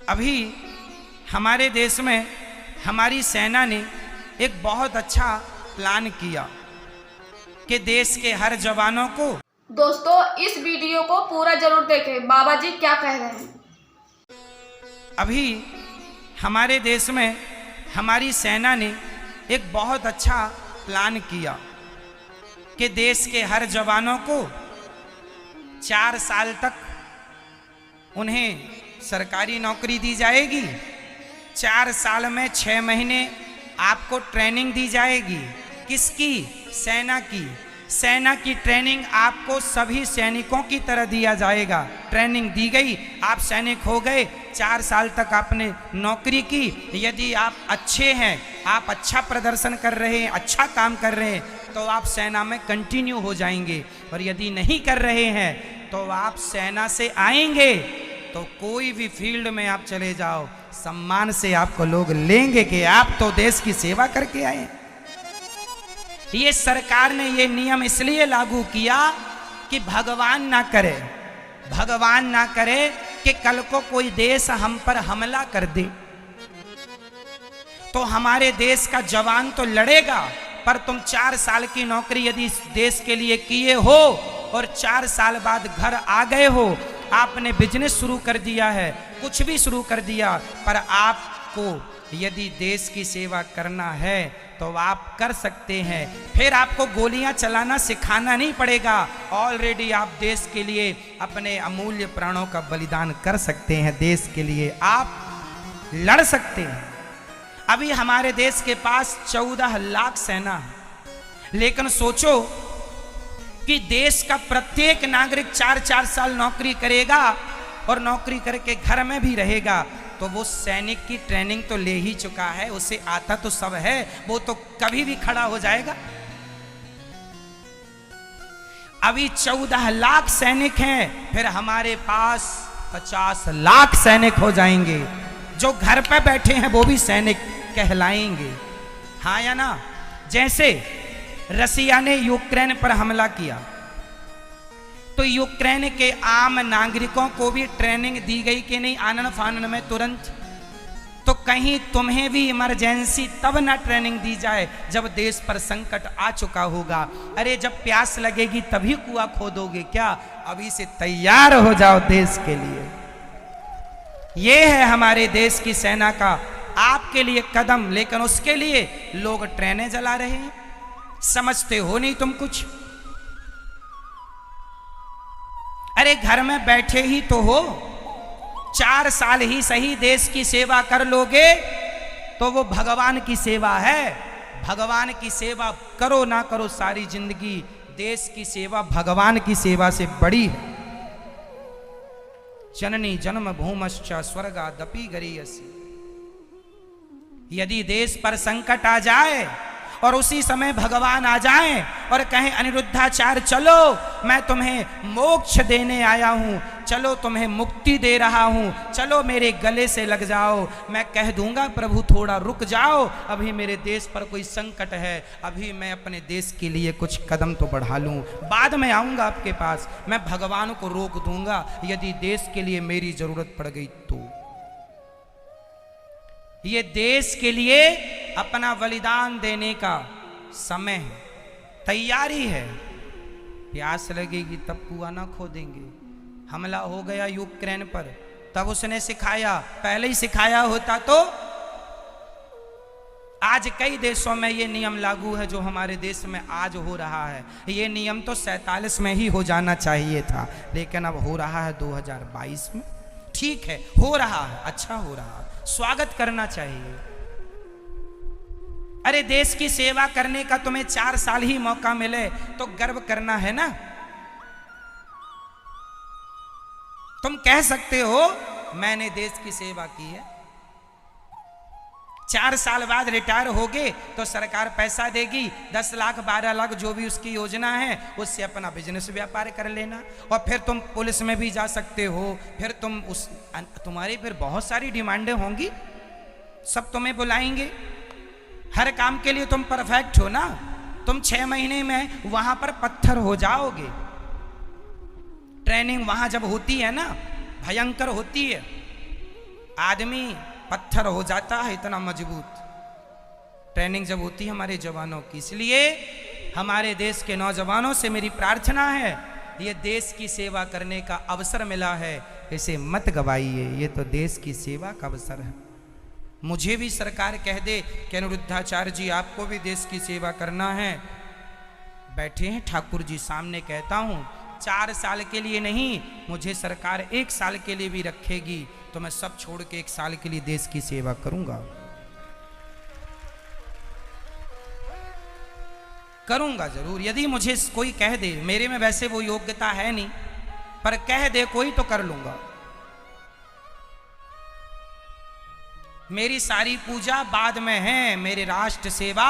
अभी हमारे देश में हमारी सेना ने एक बहुत अच्छा प्लान किया कि देश के हर जवानों को। दोस्तों इस वीडियो को पूरा जरूर देखें, बाबा जी क्या कह रहे हैं। अभी हमारे देश में हमारी सेना ने एक बहुत अच्छा प्लान किया कि देश के हर जवानों को 4 साल तक उन्हें सरकारी नौकरी दी जाएगी। 4 साल में 6 महीने आपको ट्रेनिंग दी जाएगी। किसकी? सेना की। सेना की ट्रेनिंग आपको सभी सैनिकों की तरह दिया जाएगा। ट्रेनिंग दी गई, आप सैनिक हो गए, 4 साल तक आपने नौकरी की। यदि आप अच्छे हैं, आप अच्छा प्रदर्शन कर रहे हैं, अच्छा काम कर रहे हैं, तो आप सेना में कंटिन्यू हो जाएंगे। और यदि नहीं कर रहे हैं तो आप सेना से आएंगे तो कोई भी फील्ड में आप चले जाओ, सम्मान से आपको लोग लेंगे कि आप तो देश की सेवा करके आए। ये सरकार ने ये नियम इसलिए लागू किया कि भगवान ना करे कि कल को कोई देश हम पर हमला कर दे तो हमारे देश का जवान तो लड़ेगा, पर तुम 4 साल की नौकरी यदि इस देश के लिए किए हो और 4 साल बाद घर आ गए हो, आपने बिजनेस शुरू कर दिया है, कुछ भी शुरू कर दिया, पर आपको यदि देश की सेवा करना है तो आप कर सकते हैं। फिर आपको गोलियां चलाना सिखाना नहीं पड़ेगा। ऑलरेडी आप देश के लिए अपने अमूल्य प्राणों का बलिदान कर सकते हैं, देश के लिए आप लड़ सकते हैं। अभी हमारे देश के पास 14 लाख सेना है, लेकिन सोचो कि देश का प्रत्येक नागरिक 4-4 साल नौकरी करेगा और नौकरी करके घर में भी रहेगा, तो वो सैनिक की ट्रेनिंग तो ले ही चुका है, उसे आता तो सब है, वो तो कभी भी खड़ा हो जाएगा। अभी 14 लाख सैनिक हैं, फिर हमारे पास 50 लाख सैनिक हो जाएंगे। जो घर पे बैठे हैं वो भी सैनिक कहलाएंगे, हाँ या ना। जैसे रसिया ने यूक्रेन पर हमला किया तो यूक्रेन के आम नागरिकों को भी ट्रेनिंग दी गई कि नहीं, आनन फानन में तुरंत। तो कहीं तुम्हें भी इमरजेंसी तब ना ट्रेनिंग दी जाए जब देश पर संकट आ चुका होगा। अरे जब प्यास लगेगी तभी कुआं खोदोगे क्या? अभी से तैयार हो जाओ देश के लिए। ये है हमारे देश की सेना का आपके लिए कदम, लेकिन उसके लिए लोग ट्रेनें जला रहे हैं। समझते हो नहीं तुम कुछ। अरे घर में बैठे ही तो हो, 4 साल ही सही देश की सेवा कर लोगे तो वो भगवान की सेवा है। भगवान की सेवा करो ना करो सारी जिंदगी, देश की सेवा भगवान की सेवा से बड़ी है। जननी जन्म भूमश्च स्वर्गादपि गरीयसी। यदि देश पर संकट आ जाए और उसी समय भगवान आ जाएं और कहें अनिरुद्धाचार्य चलो मैं तुम्हें मोक्ष देने आया हूं, चलो तुम्हें मुक्ति दे रहा हूं, चलो मेरे गले से लग जाओ, मैं कह दूंगा प्रभु थोड़ा रुक जाओ, अभी मेरे देश पर कोई संकट है, अभी मैं अपने देश के लिए कुछ कदम तो बढ़ा लूं, बाद में आऊंगा आपके पास, मैं भगवान को रोक दूंगा यदि देश के लिए मेरी जरूरत पड़ गई तो। ये देश के लिए अपना बलिदान देने का समय है, तैयारी है। प्यास लगेगी तब कुआं ना खोदेंगे। हमला हो गया यूक्रेन पर, तब उसने सिखाया, पहले ही सिखाया होता तो आज कई देशों में ये नियम लागू है जो हमारे देश में आज हो रहा है। ये नियम तो 47 में ही हो जाना चाहिए था, लेकिन अब हो रहा है 2022 में। ठीक है, हो रहा है, अच्छा हो रहा है, स्वागत करना चाहिए। अरे देश की सेवा करने का तुम्हें 4 साल ही मौका मिले तो गर्व करना है ना। तुम कह सकते हो मैंने देश की सेवा की है। 4 साल बाद रिटायर होगे तो सरकार पैसा देगी, 10 लाख 12 लाख जो भी उसकी योजना है उससे अपना बिजनेस व्यापार कर लेना, और फिर तुम पुलिस में भी जा सकते हो। फिर तुम तुम्हारी फिर बहुत सारी डिमांडें होंगी, सब तुम्हें बुलाएंगे। हर काम के लिए तुम परफेक्ट हो ना। तुम 6 महीने में वहां पर पत्थर हो जाओगे। ट्रेनिंग वहां जब होती है ना भयंकर होती है। आदमी पत्थर हो जाता है इतना मजबूत। ट्रेनिंग जब होती है हमारे जवानों की, इसलिए हमारे देश के नौजवानों से मेरी प्रार्थना है, ये देश की सेवा करने का अवसर मिला है, इसे मत गवाइए, ये तो देश की सेवा का अवसर है। मुझे भी सरकार कह दे कि अनिरुद्धाचार्य जी आपको भी देश की सेवा करना है, बैठे हैं ठाकुर जी सामने, कहता हूं 4 साल के लिए नहीं, मुझे सरकार 1 साल के लिए भी रखेगी तो मैं सब छोड़ के 1 साल के लिए देश की सेवा करूंगा, करूंगा जरूर। यदि मुझे कोई कह दे, मेरे में वैसे वो योग्यता है नहीं, पर कह दे कोई तो कर लूंगा। मेरी सारी पूजा बाद में है, मेरे राष्ट्र सेवा